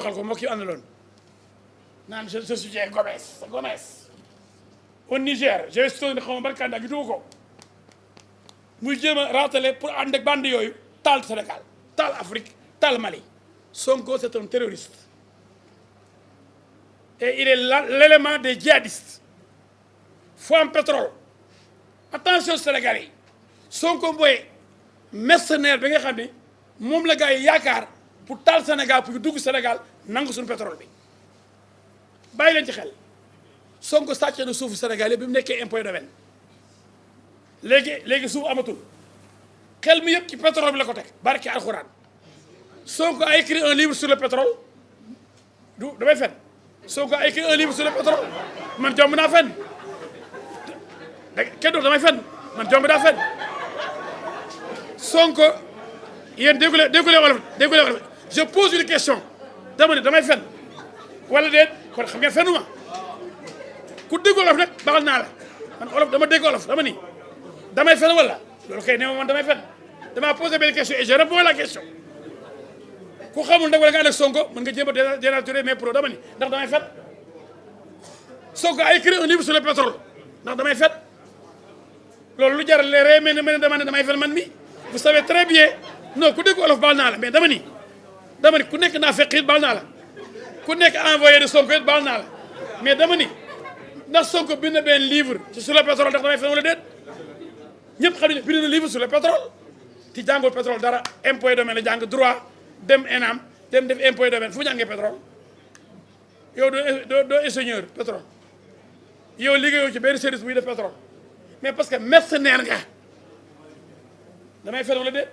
waxal ko moo ki àndaloon naan je soutiens Gomes au Niger j'ai soutenu xaw ma ban candidat gisuma ko muy jéem a raatale pour ànd ak bande yooyu taal Sénégal taal Afrique taal Mali Sonko c'est un terroriste et il est l'élément des djihadistes faut am pétrole attention Sénégalais yi Sonko mooy mercenaire bi nga xam ne moom la gars yi yaakaar pour taal Sénégal pour dugg Sénégal nangu suñu pétrole bi bàyyi leen ci xel Sonko sàcc na suufu Sénégal bi mu nekkee impôt domaine léegi suuf amatul xel mi yëpp ci pétrole bi la ko teg barki alxuraan Sonko a écrit un livre sur le pétrole du damay fen Sonko a écrit un livre sur le pétrole man jomb naa fen kenn du damay fen man jomb naa fen Sonko yéen déggulee wolof je pose une question dama ne damay fen wala déet kon xam ngeen fenuma ku dégg wolof nag baxal naa la man wolof dama dégg wolof dama ni damay fen wala loolu kay nee ma man damay fen dama posé benn question et je réponds à la question ku xamul nag wala nga ànd ak Sonko mën nga jéem a dénaturer mes pro dama ni ndax damay fen Sonko a écrit un livre sur le pétrole ndax damay fen loolu lu jar les rey mais dama ne damay fen man mi vous savez très bien non ku dégg wolof baal naa la mais dama ni ku nekk naa fekk it baal naa la ku nekk envoyé de Sonko it baal naa la mais dama ni ndax Sonko bind na benn livre sur le pétrole ndax damay fen wala déet ñëpp xam ne bind na livre sur le pétrole ti jàngul pétrole dara impôt et domaine la jàng droit dem ENAM dem def impôt et domaine fu jàngee pétrole yow doo ingénieur pétrole yow liggéeyoo ci benn service buy def pétrole mais parce que mercenaire nga damay fen wala déet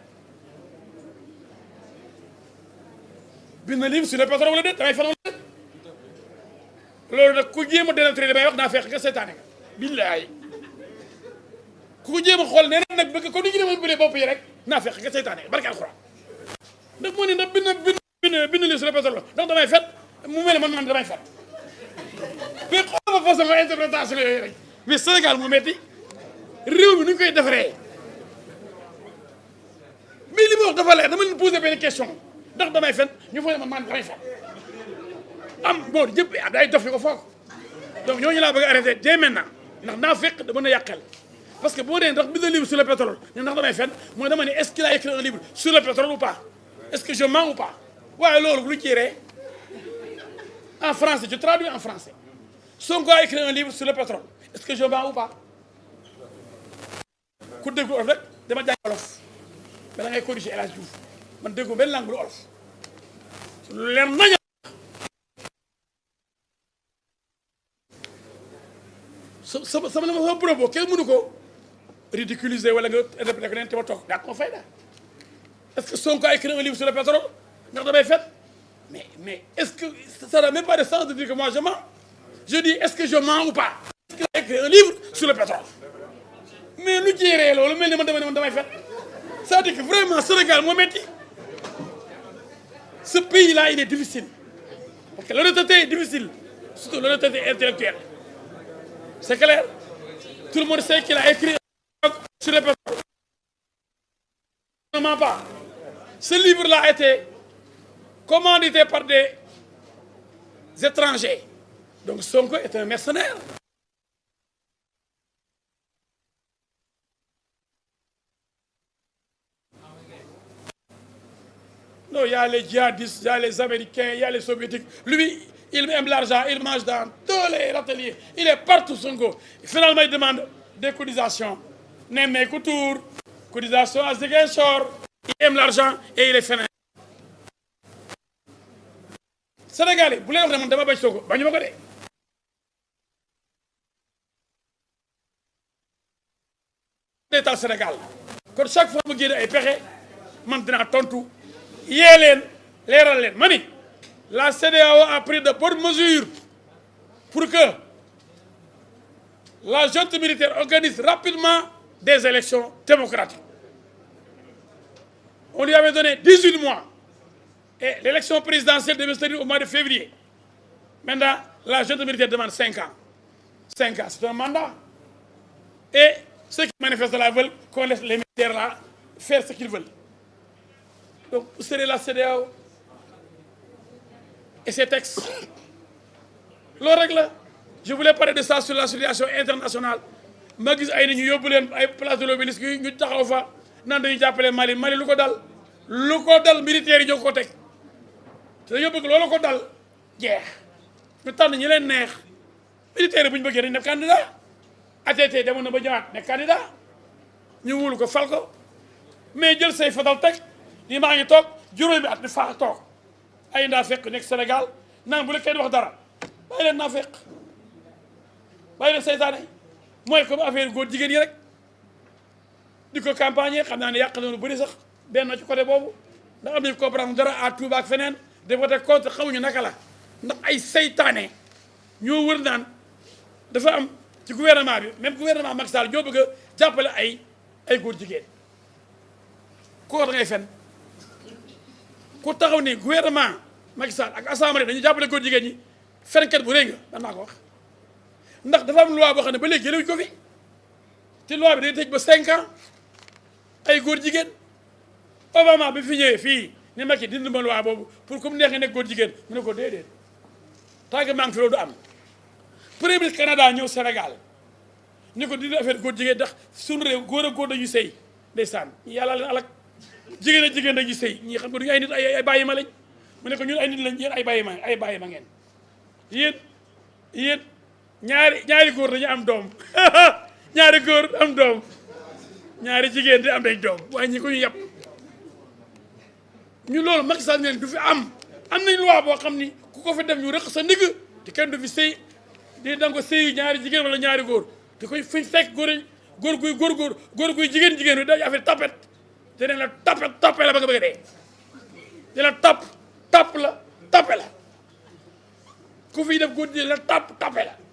bind na livre sur le pétrole wala déet damay fen wala déet loolu nag ku jéem a dénaturer damay wax naa fekk nga seetaane nga billaay ku jéem a xool nee na nag bëgg ko ni ñu demoon bëlee bopp yi rek naa fekk nga seetaane barke alxuraan ndax moo ne ndax bind livre sur le pétrole ndax damay fen mu mel man damay fen mais xool ma façon interprétation yooyu rek mais Sénégal mu metti réew mi nu ñu koy defaree mais li ma wax dafa leer dama leen posé benn question ndax damay fen ñu foog ne man damay fen am bon yëpp day dof yi ko foog donc ñooñu laa bëgg a arrêté dès maintenant ndax naa fekk da mën a yàqal parce que boo dee ndax bind livre sur le pétrole ne ndax damay fen mooy dama ne est-ce qu'il a écrit un livre sur le pétrole ou pas est-ce que je mens ou pas waaye loolu lu ci ree en français je traduis en français Sonko a écrit un livre sur le pétrole est-ce que je mens ou pas ku déggu olof rek dama jàng olof mais da ngay corriger El Hadj Diouf man déggu benn langue lu olof lu leer nañ sama propos kenn mënu ko ridiculiser wala nga interpréter ko neen te ma toog daa ko fayda est-ce que Sonko a écrit un livre sur le pétrole ndax damay fen mais est-ce que ça n'a même pas de sens de dire que moi je mens je dis est-ce que je mens ou pas est-ce qu'il a écrit un livre sur le pétrole mais lu jéeree loolu mel ni man damay fen c'est-à-dire que vraiment Sénégal moo metti ce pays-là il est difficile parce que l'honnêteté est difficile surtout l'honnêteté intellectuelle c'est clair tout le monde sait qu'il a écrit sur le pétrole ne ment pas ce livre-là a été commandité par des étrangers donc Sonko est un mercenaire non il y a les djihadistes il y a les Américains il y a les Soviétiques lui il aime l'argent il mange dans tous les ateliers il est partout Sonko finalement il demande des cotisations Nemmeeku Tour cotisation à Ziguinchor il aime l'argent et il est fainéant Sénégal yi bu leen wax ne man dama bañ Sonko bañu ma ko de d'état Sénégal kon chaque fois mu génne ay pexe man dinaa tontu yee leen leeral leen ma ni la CEDEAO a pris de bonnes mesures pour que la junte militaire organise rapidement des élections démocratiques. On lui avait donné 18 mois et l'élection présidentielle devait se tenir au mois de février. Maintenant, la junte militaire demande 5 ans. 5 ans, c'est un mandat. Et ceux qui manifestent là veulent qu'on laisse les militaires là faire ce qu'ils veulent. Donc, vous serez la CEDEAO. et ses textes loolu rek la. Je voulais parler de ça sur la situation internationale ma gis ay nit ñu yóbbu leen ay place de l'Obélisque yi ñu taxaw fa naan dañuy jàppale Mali lu ko dal militaires yi ñoo ko teg te dañoo bëgg loolu ko dal jeex ñu tànn ñi leen neex militaires yi bu ñu bëggee dañ def candidat ATT demoon na ba ñëwaat ne candidat ñu wóolu ko fal ko mais jël say fetal teg ni maa ngi toog juróomi at di faa toog ay ndaa fekk nekk Sénégal naan bu la kenn wax dara bàyyi leen naa fekk bàyyi leen seytaane mooy comme affaire góor jigéen yi rek di ko campagne xam naa ne yàq na lu bëri sax benn ci côté boobu ndax am nañu comprendre dara à Touba ak feneen de voté contre xamuñu naka la ndax ay seytaane ñoo wër naan dafa am ci gouvernement bi même gouvernement Macky Sall ñoo bëgg a jàppale ay góor jigéen ko da ngay fen ku taxaw ni gouvernement Macky Sall ak assemblée dañu jàppale góor jigéen ñi fenkat bu rëy nga man maa ko wax ndax dafa am loi boo xam ne ba léegi jëlewuñ ko fi te loi bi day tëj ba 5 ans ay góor jigéen Obama bi fi ñëwee fii ne Macky dindi ma loi boobu pour comme neex nga nekk góor jigéen mu ne ko déedéet tant que maa ngi fi loolu du am premier ministre Canada ñëw Sénégal ni ko dindi affaire góor jigéen ndax suñu réew góor ak góor dañuy sëy ndeysaan yàlla leen alak jigéen ak jigéen dañuy sëy ñii xam nga duñu ay nit ay bàyyi ma lañ mu ne ko ñun ay nit lañ yéen ay bàyyi ma ngeen yéen ñaari góor dañu am doom ñaari góor am doom ñaari jigéen di am dañ doom waaye ñi ko ñu yàpp ñu loolu Macky Sall ne du fi am nañ loi boo xam ni ku ko fi def ñu rëq sa ndigg te kenn du fi sëy di danga ko sëy ñaari jigéen wala ñaari góor te koy fuñ fekk góor guy jigéen wi day affaire tapet te ne la tapet la ba nga bëgg a dee di la tappe la ku fiy def góor jigéen la tappe la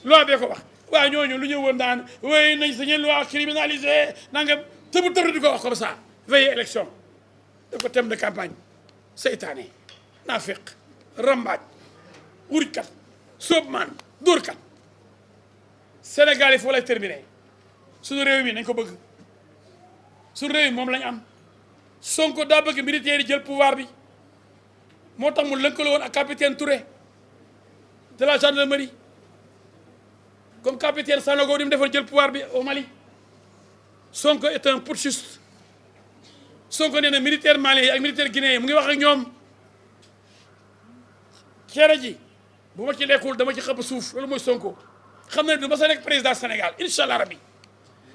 loi bee ko wax waaye ñooñu lu ñu woon daan way nañ sañee loi criminalisée nangam tëbu di ko wax comme ça veille élection daf ko thème de campagne seytaane naafeq rambaaj wurkat sóobmaan dóorkat Sénégal yi foo lay terminé suñu réew mi nañ ko bëgg suñu réew mi moom lañ am Sonko daa bëgg militaires yi jël pouvoir bi moo tax mu lëkkaloo woon ak capitaine Touré de la gendarmerie comme capitaine Sanogo di mu defoon jël pouvoir bi au Mali Sonko est un putschiste Sonko nee na militaire malien yi ak militaire guinéen yi mu ngi wax ak ñoom cere ji bu ma ci lekkul dama ci xëpp suuf loolu mooy Sonko xam na ne du ma sa nekk président Sénégal incha allah rabbi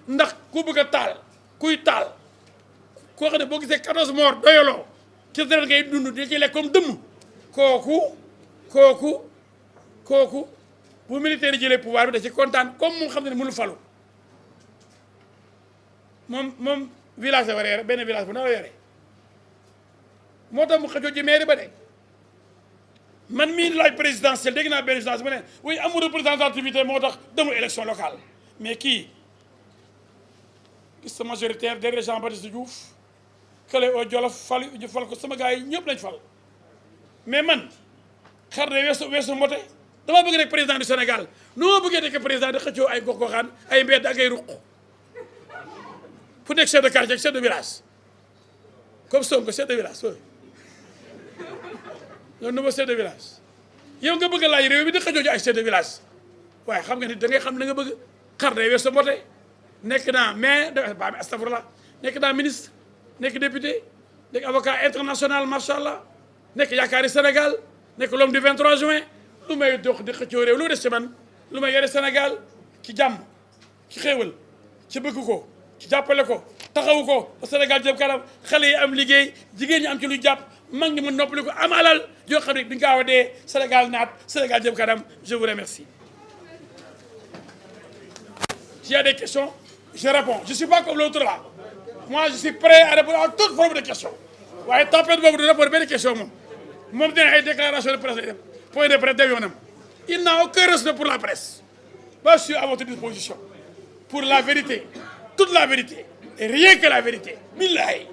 ndax ku bëgg a taal kuy taal koo xam ne boo gisee 14 morts doyaloo ci deret ngay dund di ci lekk comme dëmm kooku bu militaire yi jëlee pouvoir bi da ci kontaan comme moom xam ne mënu falu moom village la war a yore benn village bu na la yore moo tax mu xëccoo ci mairie ba de man mii laaj présidentielle dégg naa benn journaliste mu ne oui amul représentativité moo tax demul élection locale mais kii liste majoritaire derrière Jean-Baptiste Diouf kële au Jolof fal ko sama gars yi ñëpp lañ fal mais man xar de weesu mbote dama bëgg nekk président du Sénégal nu ma bëggee nekk président di xëccoo ay gox-goxaan ay mbedd ak ay ruq fu nekk chef de quartier chef de village comme Sonko chef de village loolu nouveau chef de village yow nga bëgg a laaj réew mi di xëccoo ci ay chef de village waaye xam nga ni da ngay xam la nga bëgg xar day weesu mbote nekk naa maire ba astafurlah nekk naa ministre nekk député nekk avocat international macha allah nekk yaakaari Sénégal nekk l'homme du 23 juin lu may dox di xëccoo réew lu des ci man lu may yore Sénégal ci jàmm ci xéewal ci bëgg ko ci jàppale ko taxawu ko ba Sénégal jëm kanam xale yi am liggéey jigéen ñi am ci lu jàpp mag ñi mën noppali ko am alal yoo xam ne bi nga gaaw a dee Sénégal naat Sénégal jëm kanam je vous remercie. S'il y a des questions je réponds je suis pas comme l'autre là moi je suis prêt à répondre à toute forme de question waaye tempête boobu du répondre benn question moom dina ay déclaration de presse def point de presse yoonam il n'a aucun respect pour la presse moi je suis à votre disposition pour la vérité toute la vérité et rien que la vérité billahi.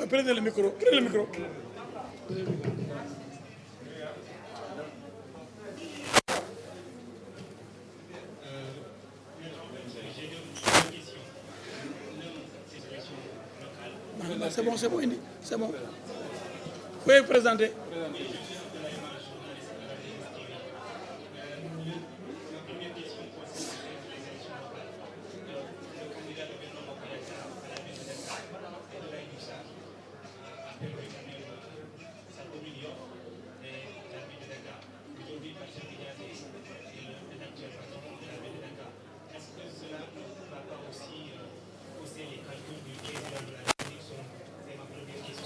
Prenez le micro, prenez le micro. C'est bon, c'est bon, c'est bon. Vous pouvez vous présenter.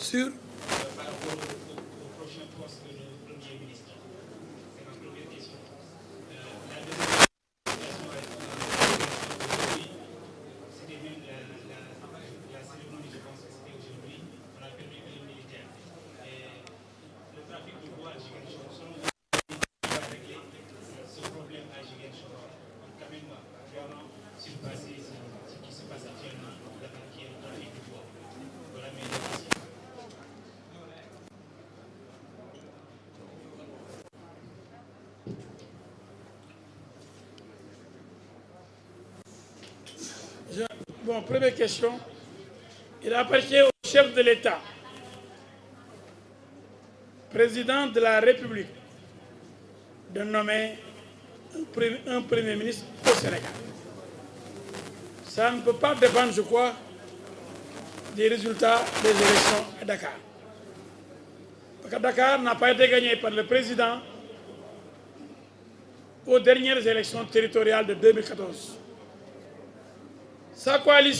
Sur par rapport au prochain poste de Premier ministre. C'est ma première question. La deuxième question aujourd'hui, c'était même la cérémonie, je pense que c'était aujourd'hui, on a permis que les militaires. Et le trafic de bois à Ziguinchor, selon vous, va régler ce problème à Ziguinchor. Donc, quand même, vraiment, surpasser ce qui se passe actuellement, qui est le trafic de bois. Voilà mes questions. Bon, première question. Il appartient au chef de l'État, président de la République, de nommer un Premier ministre au Sénégal. Ça ne peut pas dépendre, je crois, des résultats des élections à Dakar. Parce que Dakar n'a pas été gagné par le président aux dernières élections territoriales de 2014. Sa coalition